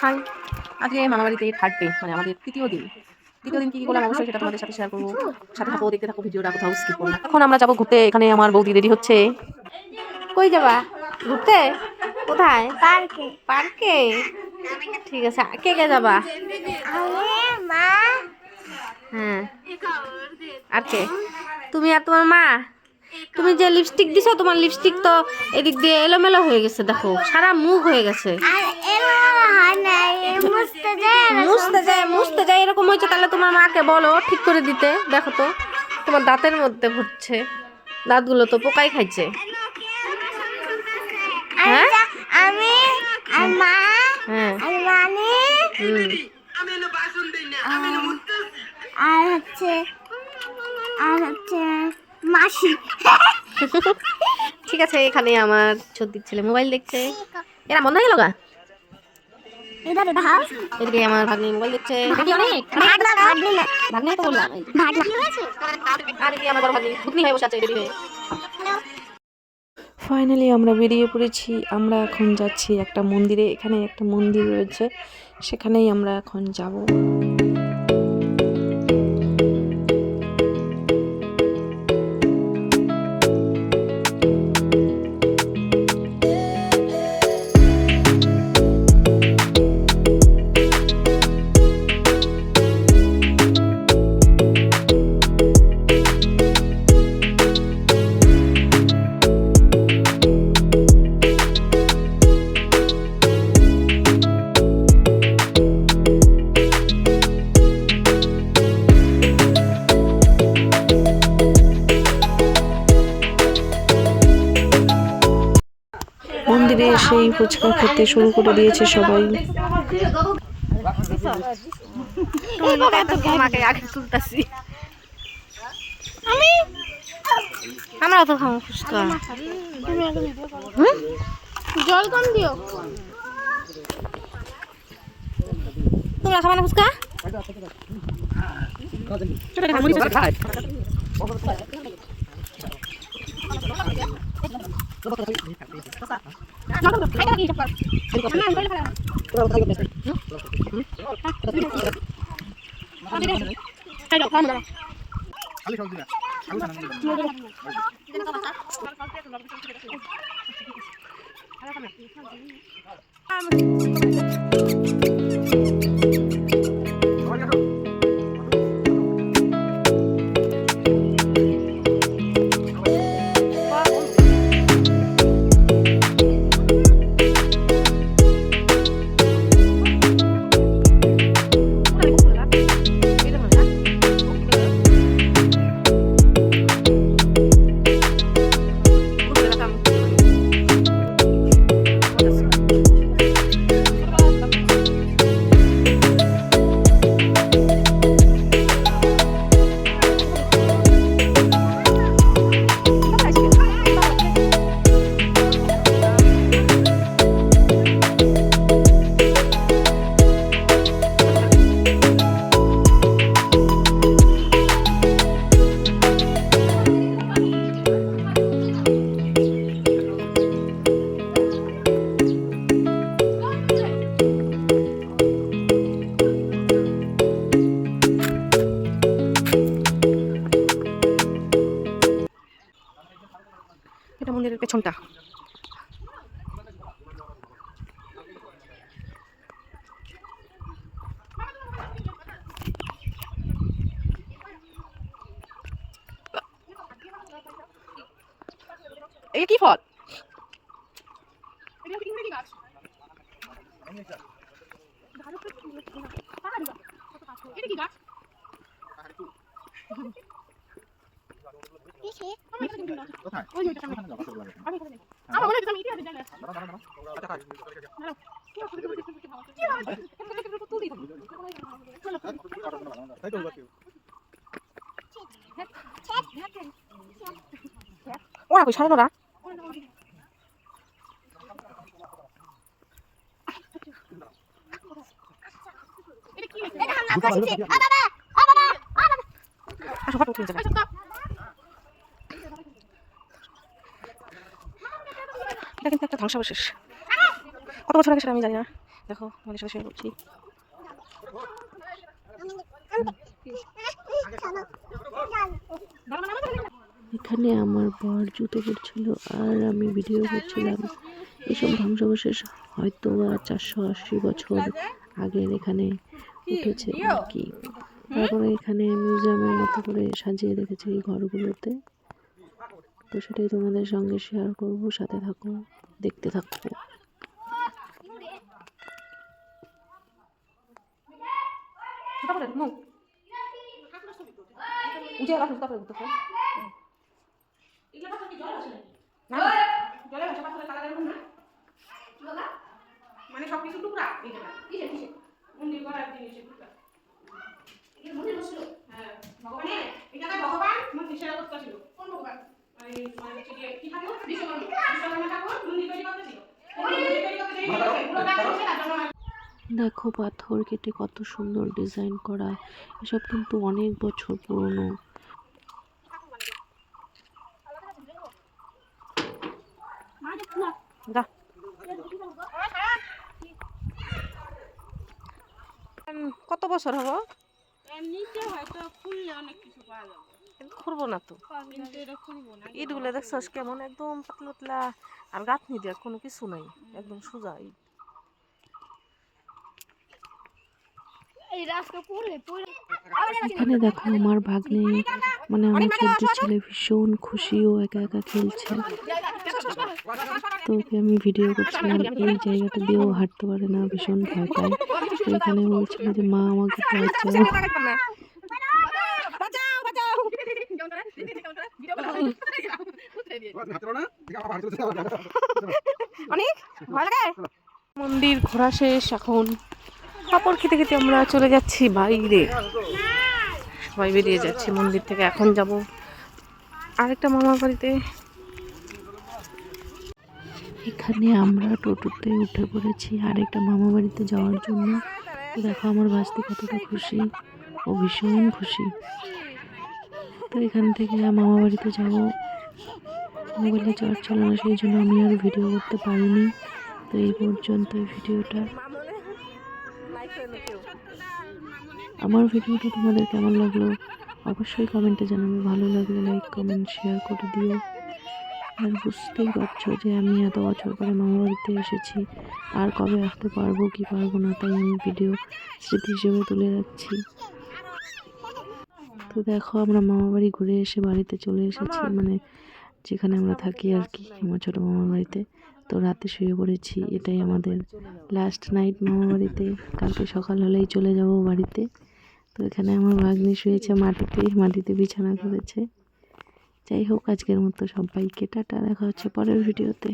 High, আজকে মামাবাড়িতে third day, মানে আমাদের তৃতীয় দিন কি করলাম অবশ্যই সেটা তোমাদের সাথে শেয়ার করবো। সাথে থাকো, দেখতে থাকো ভিডিওটা, কোথাও স্কিপ করো না। এখন আমরা যাবো ঘুরতে। এখানে আমার বৌদি রেডি হচ্ছে। কই যাবা ঘুরতে? কোথায়? পার্কে। পার্কে? ঠিক আছে, কে কে যাবা? মা। হ্যাঁ, আর কে? তুমি আর তোমার মা। তুমি যে লিপস্টিক দিছো, তোমার লিপস্টিক তো এদিক দিয়ে এলোমেলো হয়ে গেছে, দেখো সারা মুখ হয়ে গেছে। মুছতে যায় এরকম হয়েছে। তাহলে তোমার মাকে বলো ঠিক করে দিতে। দেখো তো তোমার দাঁতের মধ্যে ঘুরছে, দাঁতগুলো তো পোকাই খাইছে। হ্যাঁ আমি আর মা হ্যাঁ আর মানে আর হচ্ছে মাসি। ঠিক আছে, এখানে আমার ছোট্ট ছেলে মোবাইল দেখছে। এরা বন্ধ হয়ে গেল গা। এদিকে আমার ভাগ্নি মোবাইল দেখছে। ভাগ্নি তো বললাম, আর এদিকে আমার বড় ভাগ্নি ভুতনি হয়ে বসে আছে রেডি হয়ে। ফাইনালি আমরা বেরিয়ে পড়েছি। আমরা এখন যাচ্ছি একটা মন্দিরে। এখানে একটা মন্দির রয়েছে, সেখানেই আমরা এখন যাব। মন্দিরে এসেই ফুচকা খেতে শুরু করে দিয়েছে সবাই। আমরাও তো খাবো ফুচকা। জল কম দিও। তোমরা খাবা না ফুচকা? এটা মন্দিরের পেছনটা। এটা কি ফল? ওরা কই সারা ওরা? এটা কিন্তু একটা ধ্বংসাবশেষ। কত বছর আগে সেটা আমি জানি না, দেখো আমাদের সাথে শেয়ার করছি। এখানে আমার বর জুতো পরছিল আর আমি ভিডিও করছিলাম। এসব ধ্বংসাবশেষ হয়তো বা 480 বছর আগের এখানে উঠেছে আর কি। তারপরে এখানে মিউজিয়ামের মতো করে সাজিয়ে রেখেছে এই ঘরগুলোতে। তো সেটাই তোমাদের সঙ্গে শেয়ার করব, সাথে থাকো, দেখতে থাকো। মানে সবকিছু টুকরা এই জায়গা কিসে কিসে মন্দির করার জিনিসের টুকরা এটা মন্দির বসছিল। হ্যাঁ ভগবানের এই জায়গায় ভগবান মন্দির সেরা করতেছিল। কোন ভগবান? মানে মানে কি ঠাকুর? বিশ্বকর্মা ঠাকুর মন্দির তৈরি করতেছিল। মন্দির তৈরি করতে দেরি হয়ে গেছে পুরো কাজ হচ্ছে না জন্য। দেখো পাথর কেটে কত সুন্দর ডিজাইন করা, এসব কিন্তু অনেক বছর পুরনো। কত বছর হবো? নিচে হয়তো খুললে অনেক কিছু পাওয়া যাবে। খুলবো না তো, কিন্তু এটা খুলবো না। ইটগুলো দেখছস কেমন একদম পাতলা পাতলা, আর গাঁথনি দেওয়ার কোনো কিছু নাই, একদম সোজা ইট। এখানে দেখো আমার ভাগ্নে মানে আমার ছোট্ট ছেলে ভীষণ খুশি, ও একা একা খেলছে। তো ওকে আমি ভিডিও করছিলাম। এই জায়গাটা দিয়েও হাঁটতে পারে না, ভীষণ ভয় পায়। তো এখানে বলছিল যে মা আমাকে বাঁচাও। মন্দির ঘোরা শেষ, এখন কাপড় খেতে খেতে আমরা চলে যাচ্ছি বাইরে। সবাই বেরিয়ে যাচ্ছি মন্দির থেকে। এখন যাব আরেকটা মামার বাড়িতে। এখানে আমরা টোটোতে উঠে পড়েছি আরেকটা মামা বাড়িতে যাওয়ার জন্য। দেখো আমার ভাস্তি কতটা খুশি, ও ভীষণ খুশি। তো এখান থেকে মামা বাড়িতে যাব, মোবাইলে চার্জ ছিল না, সেই জন্য আমি আর ভিডিও করতে পারিনি। তো এই পর্যন্ত ভিডিওটা। আমার ভিডিওটা তোমাদের কেমন লাগলো অবশ্যই কমেন্টে জানাবে। ভালো লাগলে লাইক কমেন্ট শেয়ার করে দিও। আর বুঝতেই পারছো যে আমি এত বছর পরে মামা বাড়িতে এসেছি, আর কবে আসতে পারবো কি পারবো না, তাই আমি ভিডিও স্মৃতি হিসেবে তুলে রাখছি। তো দেখো আমরা মামা বাড়ি ঘুরে এসে বাড়িতে চলে এসেছি, মানে যেখানে আমরা থাকি আর কি, আমার ছোটো মামার বাড়িতে। তো রাতে শুয়ে পড়েছি, এটাই আমাদের লাস্ট নাইট মামা বাড়িতে। কালকে সকাল হলেই চলে যাব বাড়িতে। তো এখানে আমার ভাগ্নি শুয়েছে মাটিতে বিছানা করেছে। যাই হোক, আজকের মতো সবাইকে টাটা, দেখা হচ্ছে পরের ভিডিওতে।